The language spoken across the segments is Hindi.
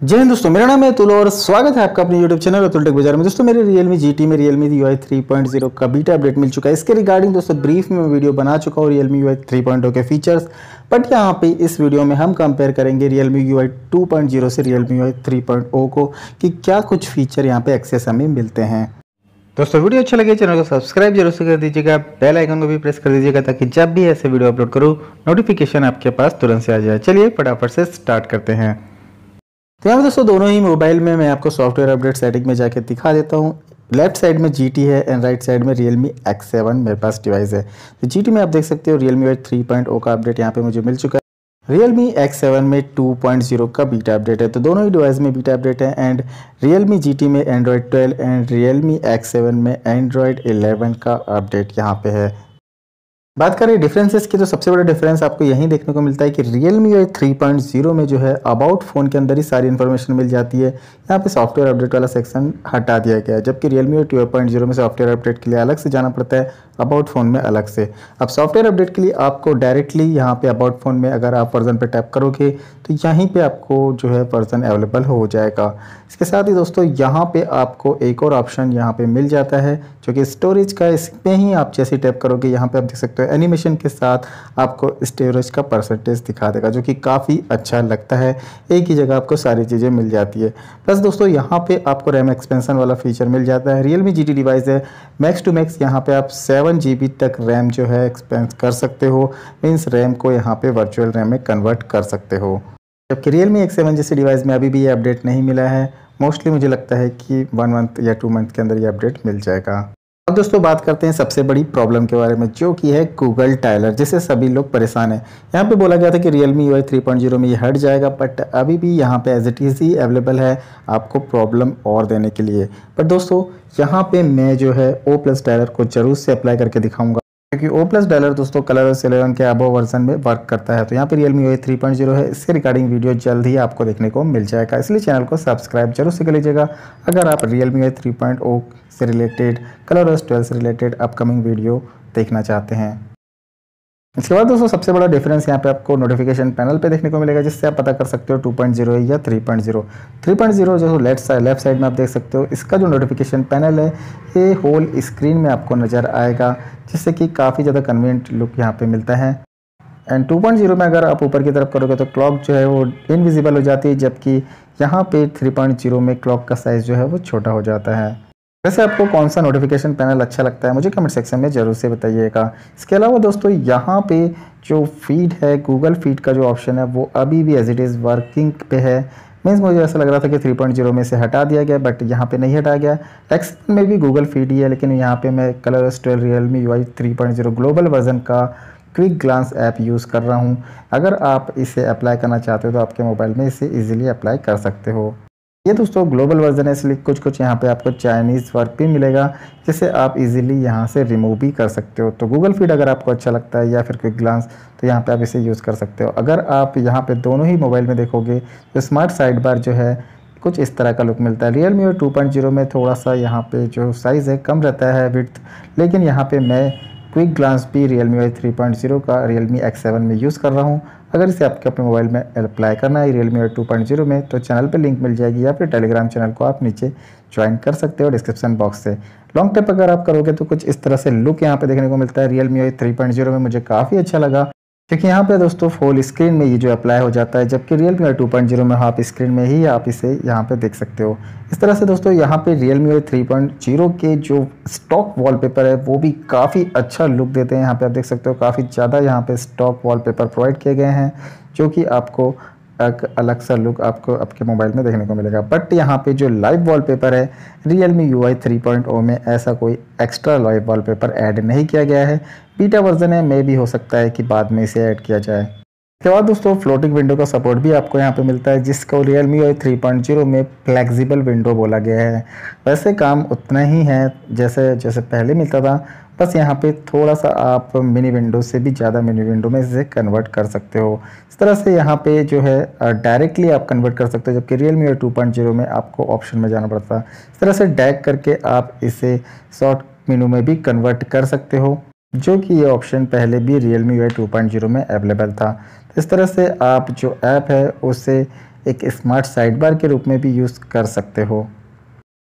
जय हिंद दोस्तों, मेरा नाम है अतुल और स्वागत है आपका अपने YouTube चैनल अतुल टेक बाजार में। दोस्तों मेरे Realme GT में Realme UI 3.0 का बीटा अपडेट मिल चुका है। इसके रिगार्डिंग दोस्तों ब्रीफ में मैं वीडियो बना चुका हूँ Realme UI 3.0 के फीचर्स। बट यहाँ पे इस वीडियो में हम कंपेयर करेंगे Realme UI 2.0 से Realme UI 3.0 को कि क्या कुछ फीचर यहाँ पे एक्सेस हमें मिलते हैं। दोस्तों वीडियो अच्छा लगे चैनल को सब्सक्राइब जरूर से कर दीजिएगा, बेल आइकन को भी प्रेस कर दीजिएगा ताकि जब भी ऐसे वीडियो अपलोड करूँ नोटिफिकेशन आपके पास तुरंत से आ जाए। चलिए फटाफट से स्टार्ट करते हैं। तो यहाँ पे दोस्तों दोनों ही मोबाइल में मैं आपको सॉफ्टवेयर अपडेट सेटिंग में जाके दिखा देता हूँ। लेफ्ट साइड में GT है एंड राइट साइड में Realme X7 मेरे पास डिवाइस है। तो GT में आप देख सकते हो Realme UI 3.0 का अपडेट यहाँ पे मुझे मिल चुका है। Realme X7 में 2.0 का बीटा अपडेट है। तो दोनों ही डिवाइस में बीटा अपडेट है एंड Realme GT में Android 12 एंड Realme X7 में Android 11 का अपडेट यहाँ पे है। बात करें डिफरेंसेस की तो सबसे बड़ा डिफरेंस आपको यहीं देखने को मिलता है कि Realme UI 3.0 में जो है अबाउट फ़ोन के अंदर ही सारी इन्फॉर्मेशन मिल जाती है। यहाँ पे सॉफ्टवेयर अपडेट वाला सेक्शन हटा दिया गया है, जबकि Realme UI 12.0 में सॉफ्टवेयर अपडेट के लिए अलग से जाना पड़ता है, अबाउट फ़ोन में अलग से। अब सॉफ्टवेयर अपडेट के लिए आपको डायरेक्टली यहाँ पे अबाउट फ़ोन में अगर आप वर्जन पे टैप करोगे तो यहीं पे आपको जो है वर्जन अवेलेबल हो जाएगा। इसके साथ ही दोस्तों यहाँ पे आपको एक और ऑप्शन यहाँ पे मिल जाता है जो कि स्टोरेज का। इसमें ही आप जैसे टैप करोगे यहाँ पे आप देख सकते हो एनिमेशन के साथ आपको स्टोरेज का परसेंटेज दिखा देगा, जो कि काफ़ी अच्छा लगता है। एक ही जगह आपको सारी चीज़ें मिल जाती है। प्लस दोस्तों यहाँ पे आपको रैम एक्सपेंशन वाला फीचर मिल जाता है। Realme GT डिवाइस है, मैक्स टू मैक्स यहाँ पे आप 7 GB तक रैम जो है एक्सपेंस कर सकते हो। मीन्स रैम को यहाँ पे वर्चुअल रैम में कन्वर्ट कर सकते हो, जबकि Realme X7 जैसे डिवाइस में अभी भी ये अपडेट नहीं मिला है। मोस्टली मुझे लगता है कि 1 मंथ या 2 मंथ के अंदर ये अपडेट मिल जाएगा। अब दोस्तों बात करते हैं सबसे बड़ी प्रॉब्लम के बारे में, जो कि है गूगल टाइलर, जिससे सभी लोग परेशान हैं। यहाँ पे बोला गया था कि Realme UI 3.0 में ये हट जाएगा, बट अभी भी यहाँ पे एज इट इज़ ही अवेलेबल है आपको प्रॉब्लम और देने के लिए। पर दोस्तों यहाँ पे मैं जो है O+ टाइलर को जरूर से अप्लाई करके दिखाऊंगा, क्योंकि O+ डायलर दोस्तों ColorOS 11 के अबव वर्जन में वर्क करता है। तो यहाँ पे Realme UI 3.0 है, इसके रिगार्डिंग वीडियो जल्द ही आपको देखने को मिल जाएगा, इसलिए चैनल को सब्सक्राइब जरूर से कर लीजिएगा अगर आप Realme UI 3.0 से रिलेटेड, ColorOS 12 से रिलेटेड अपकमिंग वीडियो देखना चाहते हैं। इसके बाद दोस्तों सबसे बड़ा डिफरेंस यहाँ पे आपको नोटिफिकेशन पैनल पे देखने को मिलेगा, जिससे आप पता कर सकते हो 2.0 या 3.0। 3.0 जो लेफ्ट साइड में आप देख सकते हो, इसका जो नोटिफिकेशन पैनल है ये होल स्क्रीन में आपको नज़र आएगा, जिससे कि काफ़ी ज़्यादा कन्वीनियंट लुक यहाँ पे मिलता है। एंड 2.0 में अगर आप ऊपर की तरफ करोगे तो क्लॉक जो है वो इनविजिबल हो जाती है, जबकि यहाँ पे 3.0 में क्लॉक का साइज़ जो है वो छोटा हो जाता है। वैसे आपको कौन सा नोटिफिकेशन पैनल अच्छा लगता है मुझे कमेंट सेक्शन में ज़रूर से बताइएगा। इसके अलावा दोस्तों यहाँ पे जो फीड है, गूगल फीड का जो ऑप्शन है वो अभी भी एज इट इज़ वर्किंग पे है। मीन्स मुझे ऐसा लग रहा था कि 3.0 में से हटा दिया गया, बट यहाँ पे नहीं हटाया गया। X7 में भी गूगल फीड ही है, लेकिन यहाँ पे मैं ColorOS 12 Realme UI 3.0 global version का क्विक ग्लांस ऐप यूज़ कर रहा हूँ। अगर आप इसे अप्लाई करना चाहते हो तो आपके मोबाइल में इसे ईजिली अप्लाई कर सकते हो। ये दोस्तों ग्लोबल वर्जन है, इसलिए कुछ यहाँ पे आपको चाइनीज़ वर्क भी मिलेगा, जिसे आप इजीली यहाँ से रिमूव भी कर सकते हो। तो गूगल फीड अगर आपको अच्छा लगता है या फिर क्विक ग्लांस, तो यहाँ पे आप इसे यूज़ कर सकते हो। अगर आप यहाँ पे दोनों ही मोबाइल में देखोगे तो स्मार्ट साइड बार जो है कुछ इस तरह का लुक मिलता है। Realme UI 2.0 में थोड़ा सा यहाँ पे जो साइज़ है कम रहता है विड्थ, लेकिन यहाँ पे मैं क्विक ग्लांस भी Realme UI 3.0 का Realme X7 में यूज़ कर रहा हूँ। अगर इसे आपके अपने मोबाइल में अप्लाई करना है Realme UI 2.0 में तो चैनल पे लिंक मिल जाएगी, या फिर टेलीग्राम चैनल को आप नीचे ज्वाइन कर सकते हो डिस्क्रिप्शन बॉक्स से। लॉन्ग टैप अगर आप करोगे तो कुछ इस तरह से लुक यहाँ पे देखने को मिलता है। Realme UI 3.0 में मुझे काफ़ी अच्छा लगा, क्योंकि यहाँ पे दोस्तों फुल स्क्रीन में ये जो अप्लाई हो जाता है, जबकि Realme UI 2.0 में हाफ स्क्रीन में ही आप इसे यहाँ पे देख सकते हो। इस तरह से दोस्तों यहाँ पे Realme UI 3.0 के जो स्टॉक वॉलपेपर है वो भी काफ़ी अच्छा लुक देते हैं। यहाँ पे आप देख सकते हो काफ़ी ज़्यादा यहाँ पे स्टॉक वॉलपेपर प्रोवाइड किए गए हैं, जो कि आपको एक अलग सा लुक आपको आपके मोबाइल में देखने को मिलेगा। बट यहाँ पे जो लाइव वॉलपेपर है Realme UI 3.0 में ऐसा कोई एक्स्ट्रा लाइव वॉलपेपर ऐड नहीं किया गया है। बीटा वर्जन है, मे भी हो सकता है कि बाद में इसे ऐड किया जाए। इसके बाद दोस्तों फ्लोटिंग विंडो का सपोर्ट भी आपको यहाँ पे मिलता है, जिसको Realme UI 3.0 में फ्लेक्सिबल विंडो बोला गया है। वैसे काम उतना ही है जैसे पहले मिलता था, बस यहाँ पे थोड़ा सा आप मिनी विंडो से भी ज़्यादा मिनी विंडो में इसे कन्वर्ट कर सकते हो। इस तरह से यहाँ पे जो है डायरेक्टली आप कन्वर्ट कर सकते हो, जबकि Realme UI 2.0 में आपको ऑप्शन में जाना पड़ता है। इस तरह से डैग करके आप इसे शॉर्ट मेनू में भी कन्वर्ट कर सकते हो, जो कि ये ऑप्शन पहले भी Realme UI 2.0 में अवेलेबल था। तो इस तरह से आप जो ऐप है उसे एक स्मार्ट साइड बार के रूप में भी यूज़ कर सकते हो।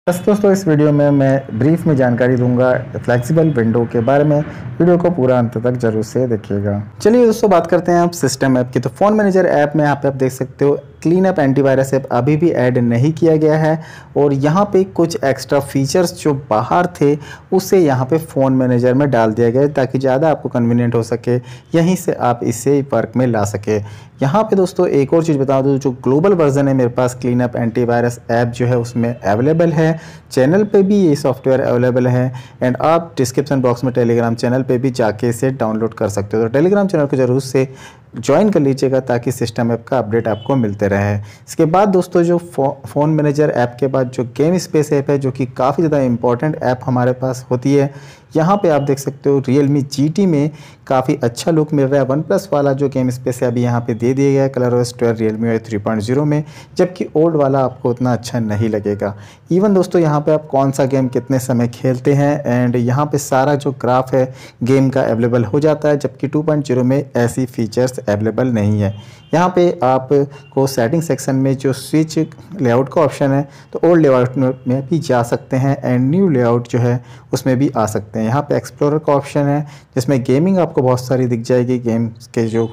बस दोस्तों इस वीडियो में मैं ब्रीफ में जानकारी दूंगा फ्लेक्सिबल विंडो के बारे में। वीडियो को पूरा अंत तक जरूर से देखिएगा। चलिए दोस्तों बात करते हैं आप सिस्टम ऐप की। तो फ़ोन मैनेजर ऐप में यहाँ पे आप देख सकते हो क्लीन अप एंटीवायरस ऐप अभी भी ऐड नहीं किया गया है और यहाँ पे कुछ एक्स्ट्रा फीचर्स जो बाहर थे उसे यहाँ पे फ़ोन मैनेजर में डाल दिया गया है ताकि ज़्यादा आपको कन्वीनियंट हो सके, यहीं से आप इसे वर्क में ला सके। यहाँ पे दोस्तों एक और चीज़ बता दूँ, जो ग्लोबल वर्जन है मेरे पास क्लीन अप एंटीवायरस ऐप जो है उसमें अवेलेबल है। चैनल पे भी ये सॉफ्टवेयर अवेलेबल है एंड आप डिस्क्रिप्शन बॉक्स में टेलीग्राम चैनल पे भी जाके इसे डाउनलोड कर सकते हो। तो टेलीग्राम चैनल को जरूर से ज्वाइन कर लीजिएगा ताकि सिस्टम ऐप का अपडेट आपको मिलते रहे। इसके बाद दोस्तों जो फ़ोन मैनेजर ऐप के बाद जो गेम स्पेस ऐप है, जो कि काफ़ी ज़्यादा इंपॉर्टेंट ऐप हमारे पास होती है, यहाँ पे आप देख सकते हो Realme GT में काफ़ी अच्छा लुक मिल रहा है। OnePlus वाला जो गेम स्पेस है अभी यहाँ पे दे दिया गया है ColorOS 12 Realme UI 3.0 में, जबकि ओल्ड वाला आपको उतना अच्छा नहीं लगेगा। इवन दोस्तों यहाँ पे आप कौन सा गेम कितने समय खेलते हैं एंड यहाँ पे सारा जो ग्राफ है गेम का अवेलेबल हो जाता है, जबकि 2.0 में ऐसी फीचर्स अवेलेबल नहीं है। यहाँ पे आपको सेटिंग सेक्शन में जो स्विच लेआउट का ऑप्शन है तो ओल्ड लेआउट में भी जा सकते हैं एंड न्यू लेआउट जो है उसमें भी आ सकते हैं। यहाँ पे एक्सप्लोरर का ऑप्शन है जिसमें गेमिंग आपको बहुत सारी दिख जाएगी, गेम्स के जो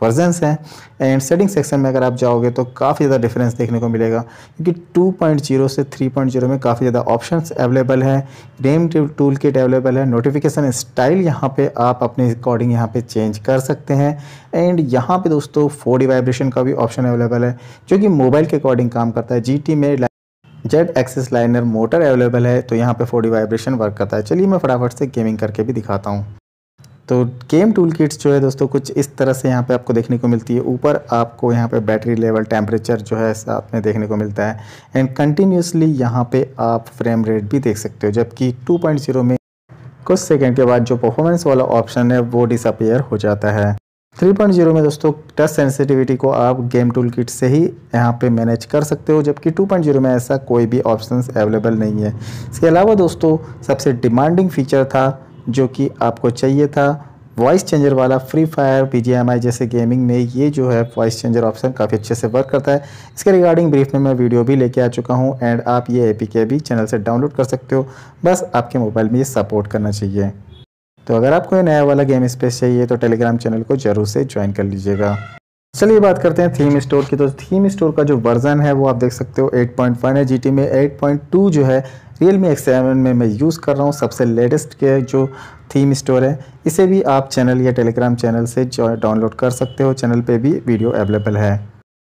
वर्जन्स हैं। एंड सेटिंग सेक्शन में अगर आप जाओगे तो काफ़ी ज़्यादा डिफरेंस देखने को मिलेगा, क्योंकि 2.0 से 3.0 में काफ़ी ज़्यादा ऑप्शंस अवेलेबल है। गेम टूल किट अवेलेबल है। नोटिफिकेशन स्टाइल यहाँ पे आप अपने अकॉर्डिंग यहाँ पे चेंज कर सकते हैं। एंड यहाँ पे दोस्तों 4D वाइब्रेशन का भी ऑप्शन अवेलेबल है जो कि मोबाइल के अकॉर्डिंग काम करता है। GT में Z axis liner motor available है तो यहाँ पे 4D वाइब्रेशन वर्क करता है। चलिए मैं फटाफट से गेमिंग करके भी दिखाता हूँ। तो गेम टूल किट्स जो है दोस्तों कुछ इस तरह से यहाँ पे आपको देखने को मिलती है। ऊपर आपको यहाँ पे बैटरी लेवल, टेम्परेचर जो है साथ में देखने को मिलता है एंड कंटिन्यूसली यहाँ पे आप फ्रेम रेट भी देख सकते हो, जबकि 2.0 में कुछ सेकंड के बाद जो परफॉर्मेंस वाला ऑप्शन है वो डिसअपीयर हो जाता है। 3.0 में दोस्तों टच सेंसिटिविटी को आप गेम टूल किट से ही यहाँ पे मैनेज कर सकते हो, जबकि 2.0 में ऐसा कोई भी ऑप्शंस अवेलेबल नहीं है। इसके अलावा दोस्तों सबसे डिमांडिंग फीचर था जो कि आपको चाहिए था, वॉइस चेंजर वाला। फ्री फायर, BGMI जैसे गेमिंग में ये जो है वॉइस चेंजर ऑप्शन काफ़ी अच्छे से वर्क करता है। इसके रिगार्डिंग ब्रीफ में मैं वीडियो भी लेके आ चुका हूँ एंड आप ये APK भी चैनल से डाउनलोड कर सकते हो, बस आपके मोबाइल में ये सपोर्ट करना चाहिए। तो अगर आपको ये नया वाला गेम स्पेस चाहिए तो टेलीग्राम चैनल को जरूर से ज्वाइन कर लीजिएगा। चलिए बात करते हैं थीम स्टोर की। तो थीम स्टोर का जो वर्जन है वो आप देख सकते हो 8.1 है। GT में 8.2 जो है Realme X7 में मैं यूज़ कर रहा हूँ। सबसे लेटेस्ट के जो थीम स्टोर है इसे भी आप चैनल या टेलीग्राम चैनल से डाउनलोड कर सकते हो। चैनल पे भी वीडियो अवेलेबल है।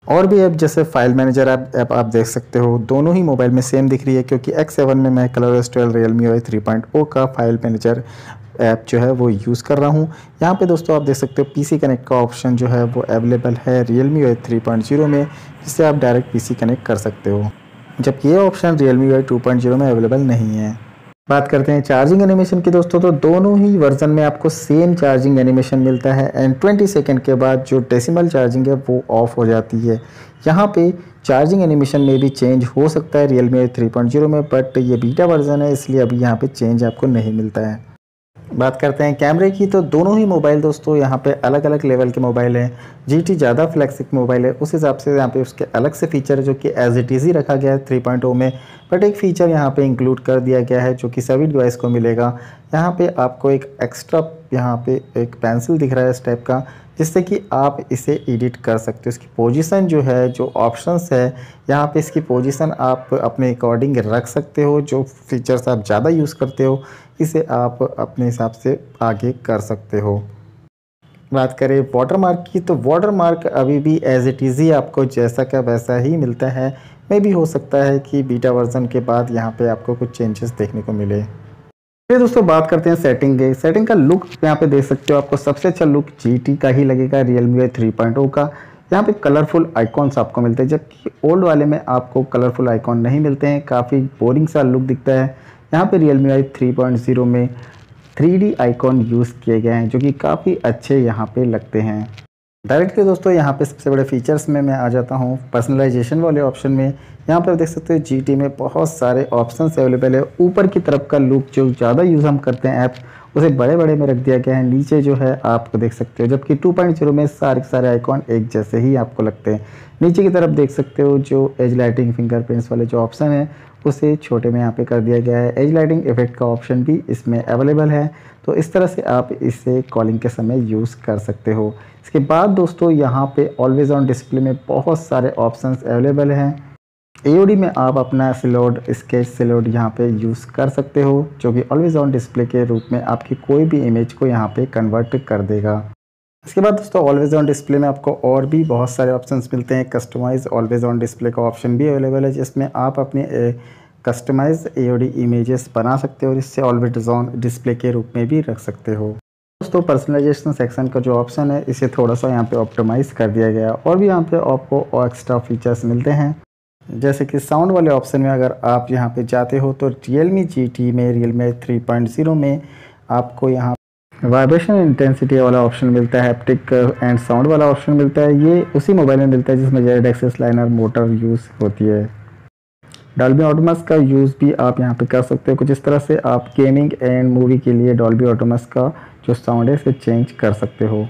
और भी ऐप जैसे फाइल मैनेजर ऐप आप देख सकते हो, दोनों ही मोबाइल में सेम दिख रही है, क्योंकि X7 में मैं ColorOS 12 Realme UI 3.0 का फाइल मैनेजर ऐप जो है वो यूज़ कर रहा हूँ। यहाँ पे दोस्तों आप देख सकते हो PC कनेक्ट का ऑप्शन जो है वो अवेलेबल है Realme UI 3.0 में, जिससे आप डायरेक्ट PC कनेक्ट कर सकते हो, जबकि ये ऑप्शन Realme UI 2.0 में अवेलेबल नहीं है। बात करते हैं चार्जिंग एनिमेशन की दोस्तों, तो दोनों ही वर्जन में आपको सेम चार्जिंग एनिमेशन मिलता है एंड 20 सेकंड के बाद जो डेसिमल चार्जिंग है वो ऑफ हो जाती है। यहाँ पे चार्जिंग एनिमेशन में भी चेंज हो सकता है Realme UI 3.0 में, बट ये बीटा वर्जन है इसलिए अभी यहाँ पे चेंज आपको नहीं मिलता है। बात करते हैं कैमरे की, तो दोनों ही मोबाइल दोस्तों यहाँ पे अलग अलग लेवल के मोबाइल हैं। GT ज़्यादा फ्लैगशिप मोबाइल है, उस हिसाब से यहाँ पे उसके अलग से फीचर जो कि एज इट इज़ ही रखा गया है 3.0 में, बट एक फ़ीचर यहाँ पे इंक्लूड कर दिया गया है जो कि सभी डिवाइस को मिलेगा। यहाँ पे आपको एक एक्स्ट्रा यहाँ पे एक पेंसिल दिख रहा है इस टाइप का, जिससे कि आप इसे एडिट कर सकते हो। इसकी पोजीशन जो है, जो ऑप्शंस है यहाँ पे, इसकी पोजीशन आप अपने अकॉर्डिंग रख सकते हो। जो फीचर्स आप ज़्यादा यूज़ करते हो इसे आप अपने हिसाब से आगे कर सकते हो। बात करें वाटरमार्क की, तो वाटरमार्क अभी भी एज इट इज़ ही आपको जैसा का वैसा ही मिलता है। मे भी हो सकता है कि बीटा वर्जन के बाद यहाँ पे आपको कुछ चेंजेस देखने को मिले। फिर दोस्तों बात करते हैं सेटिंग के। सेटिंग का लुक यहाँ पे देख सकते हो, आपको सबसे अच्छा लुक GT का ही लगेगा Realme UI 3.0 का। यहाँ पे कलरफुल आइकॉन्स आपको मिलते हैं, जबकि ओल्ड वाले में आपको कलरफुल आइकॉन नहीं मिलते हैं, काफ़ी बोरिंग सा लुक दिखता है। यहाँ पे Realme UI 3.0 में 3D आइकॉन यूज़ किए गए हैं जो कि काफ़ी अच्छे यहाँ पे लगते हैं। डायरेक्टली दोस्तों यहाँ पे सबसे बड़े फीचर्स में मैं आ जाता हूँ पर्सनलाइजेशन वाले ऑप्शन में। यहाँ पर देख सकते हो GT में बहुत सारे ऑप्शंस अवेलेबल है। ऊपर की तरफ का लुक जो ज़्यादा यूज़ हम करते हैं ऐप, उसे बड़े बड़े में रख दिया गया है। नीचे जो है आपको देख सकते हो, जबकि 2.0 में सारे के सारे आइकॉन एक जैसे ही आपको लगते हैं। नीचे की तरफ देख सकते हो जो एज लाइटिंग फिंगरप्रिंट्स वाले जो ऑप्शन है उसे छोटे में यहाँ पे कर दिया गया है। एज लाइटिंग इफेक्ट का ऑप्शन भी इसमें अवेलेबल है, तो इस तरह से आप इसे कॉलिंग के समय यूज़ कर सकते हो। इसके बाद दोस्तों यहाँ पे ऑलवेज ऑन डिस्प्ले में बहुत सारे ऑप्शंस अवेलेबल हैं। एओडी में आप अपना स्लोड स्केच स्लोड यहाँ पे यूज़ कर सकते हो, जो कि ऑलवेज ऑन डिस्प्ले के रूप में आपकी कोई भी इमेज को यहाँ पे कन्वर्ट कर देगा। इसके बाद दोस्तों ऑलवेज ऑन डिस्प्ले में आपको और भी बहुत सारे ऑप्शंस मिलते हैं। कस्टमाइज ऑलवेज ऑन डिस्प्ले का ऑप्शन भी अवेलेबल है, जिसमें आप अपने कस्टमाइज एओडी इमेजेस बना सकते हो और इससे ऑलवेज ऑन डिस्प्ले के रूप में भी रख सकते हो। दोस्तों पर्सनलाइजेशन सेक्शन का जो ऑप्शन है इसे थोड़ा सा यहाँ पे ऑप्टिमाइज़ कर दिया गया और भी यहाँ पे आपको और एक्स्ट्रा फीचर्स मिलते हैं, जैसे कि साउंड वाले ऑप्शन में अगर आप यहाँ पे जाते हो तो Realme GT में Realme 3.0 में आपको यहाँ वाइब्रेशन इंटेंसिटी वाला ऑप्शन मिलता है, हैप्टिक एंड साउंड वाला ऑप्शन मिलता है। ये उसी मोबाइल में मिलता है जिसमें Z axis linear motor use होती है। डॉल्बी ऑटोमस का यूज़ भी आप यहाँ पे कर सकते हो। कुछ इस तरह से आप गेमिंग एंड मूवी के लिए डॉल्बी ऑटोमस का जो साउंड है इसे चेंज कर सकते हो।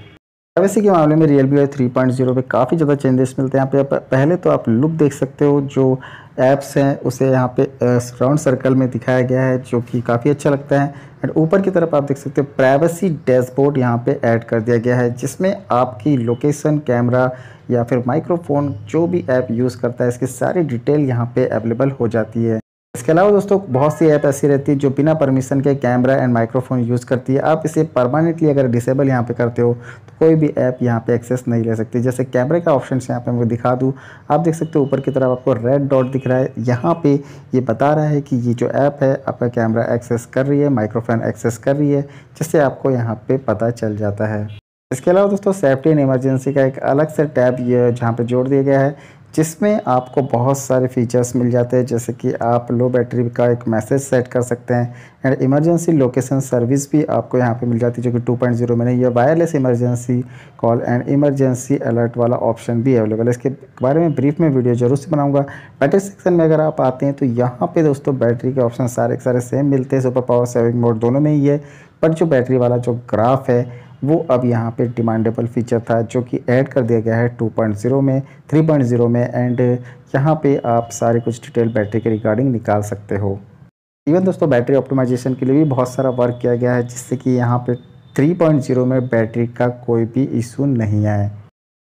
प्राइवेसी के मामले में Realme UI 3.0 पे काफ़ी ज़्यादा चेंजेस मिलते हैं। यहाँ पे पहले तो आप लुक देख सकते हो, जो ऐप्स हैं उसे यहाँ पे राउंड सर्कल में दिखाया गया है, जो कि काफ़ी अच्छा लगता है। एंड ऊपर की तरफ आप देख सकते हो प्राइवेसी डैशबोर्ड यहाँ पे ऐड कर दिया गया है, जिसमें आपकी लोकेशन, कैमरा या फिर माइक्रोफोन जो भी ऐप यूज़ करता है इसकी सारी डिटेल यहाँ पे अवेलेबल हो जाती है। इसके अलावा दोस्तों बहुत सी ऐप ऐसी रहती है जो बिना परमिशन के कैमरा एंड माइक्रोफोन यूज़ करती है। आप इसे परमानेंटली अगर डिसेबल यहाँ पे करते हो तो कोई भी ऐप यहाँ पे एक्सेस नहीं ले सकती। जैसे कैमरे का ऑप्शन यहाँ पे मैं दिखा दूँ, आप देख सकते हो ऊपर की तरफ आपको रेड डॉट दिख रहा है। यहाँ पे ये बता रहा है कि ये जो ऐप है आपका कैमरा एक्सेस कर रही है, माइक्रोफोन एक्सेस कर रही है, जिससे आपको यहाँ पे पता चल जाता है। इसके अलावा दोस्तों सेफ्टी एंड इमरजेंसी का एक अलग से टैब ये जहाँ पे जोड़ दिया गया है, जिसमें आपको बहुत सारे फीचर्स मिल जाते हैं, जैसे कि आप लो बैटरी का एक मैसेज सेट कर सकते हैं एंड इमरजेंसी लोकेशन सर्विस भी आपको यहाँ पे मिल जाती है, जो कि 2.0 में नहीं है। Wireless emergency call and emergency alert वाला ऑप्शन भी अवेलेबल है। इसके बारे में ब्रीफ में वीडियो जरूर से बनाऊंगा। बैटरी सेक्शन में अगर आप आते हैं तो यहाँ पे दोस्तों बैटरी के ऑप्शन सारे के सारे सेम मिलते हैं, सुपर पावर सेविंग मोड दोनों में ही है, बट जो बैटरी वाला जो ग्राफ है वो अब यहाँ पे डिमांडेबल फीचर था, जो कि ऐड कर दिया गया है 2.0 में 3.0 में। एंड यहाँ पे आप सारे कुछ डिटेल बैटरी के रिगार्डिंग निकाल सकते हो। इवन दोस्तों बैटरी ऑप्टिमाइजेशन के लिए भी बहुत सारा वर्क किया गया है, जिससे कि यहाँ पे 3.0 में बैटरी का कोई भी इशू नहीं आए।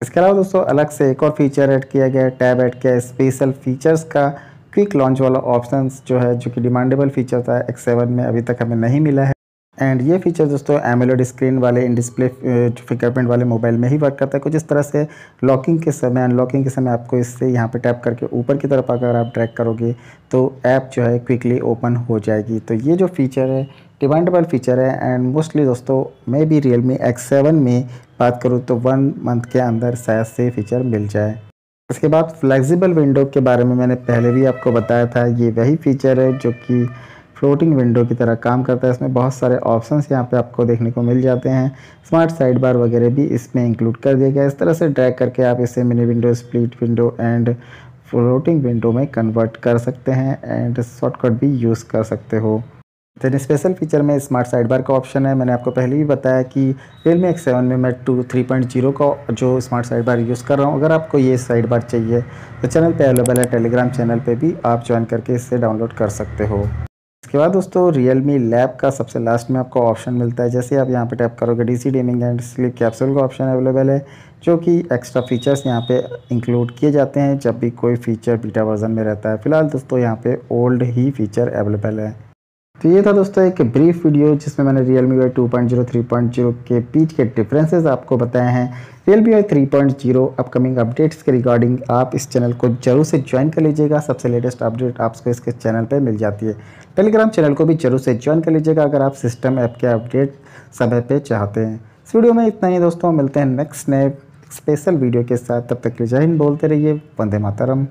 इसके अलावा दोस्तों अलग से एक और फीचर ऐड किया गया है, टैब ऐड किया है स्पेशल फीचर्स का। क्विक लॉन्च वाला ऑप्शन जो है, जो कि डिमांडेबल फीचर था, X7 में अभी तक हमें नहीं मिला है। एंड ये फीचर दोस्तों एमोलेड स्क्रीन वाले इन डिस्प्ले फिंगरप्रिंट वाले मोबाइल में ही वर्क करता है। कुछ इस तरह से लॉकिंग के समय, अनलॉकिंग के समय आपको इससे यहाँ पे टैप करके ऊपर की तरफ अगर आप ड्रैग करोगे तो ऐप जो है क्विकली ओपन हो जाएगी। तो ये जो फीचर है डिमांडेबल फीचर है। एंड मोस्टली दोस्तों मैं भी Realme X7 में बात करूँ तो 1 मंथ के अंदर शायद से फीचर मिल जाए। इसके बाद फ्लेक्सिबल विंडो के बारे में मैंने पहले भी आपको बताया था, ये वही फीचर है जो कि फ्लोटिंग विंडो की तरह काम करता है। इसमें बहुत सारे ऑप्शंस यहाँ पे आपको देखने को मिल जाते हैं। स्मार्ट साइड बार वगैरह भी इसमें इंक्लूड कर दिया गया है। इस तरह से ड्रैग करके आप इसे mini window, split window and floating window में कन्वर्ट कर सकते हैं एंड शॉर्टकट भी यूज़ कर सकते हो। देन स्पेशल फीचर में स्मार्ट साइड बार का ऑप्शन है। मैंने आपको पहले ही बताया कि Realme X7 में मैं 3.0 का जो स्मार्ट साइड बार यूज़ कर रहा हूँ। अगर आपको ये साइड बार चाहिए तो चैनल पे अवेलेबल है, टेलीग्राम चैनल पे भी आप ज्वाइन करके इससे डाउनलोड कर सकते हो। इसके बाद दोस्तों Realme लैब का सबसे लास्ट में आपको ऑप्शन मिलता है। जैसे आप यहाँ पे टैप करोगे DC dimming and sleep capsule का ऑप्शन अवेलेबल है, जो कि एक्स्ट्रा फीचर्स यहाँ पे इंक्लूड किए जाते हैं जब भी कोई फीचर बीटा वर्जन में रहता है। फिलहाल दोस्तों यहाँ पे ओल्ड ही फीचर अवेलेबल है। तो ये था दोस्तों एक ब्रीफ वीडियो जिसमें मैंने Realme UI 2.0 3.0 के बीच के डिफरेंसेस आपको बताए हैं। Realme UI 3.0 अपकमिंग अपडेट्स के रिगार्डिंग आप इस चैनल को जरूर से ज्वाइन कर लीजिएगा। सबसे लेटेस्ट अपडेट आपको इसके चैनल पे मिल जाती है। टेलीग्राम चैनल को भी जरूर से ज्वाइन कर लीजिएगा अगर आप सिस्टम ऐप के अपडेट समय पे चाहते हैं। इस वीडियो में इतना ही दोस्तों, मिलते हैं नेक्स्ट नए स्पेशल वीडियो के साथ। तब तक के लिए जय हिंद बोलते रहिए, वंदे मातरम।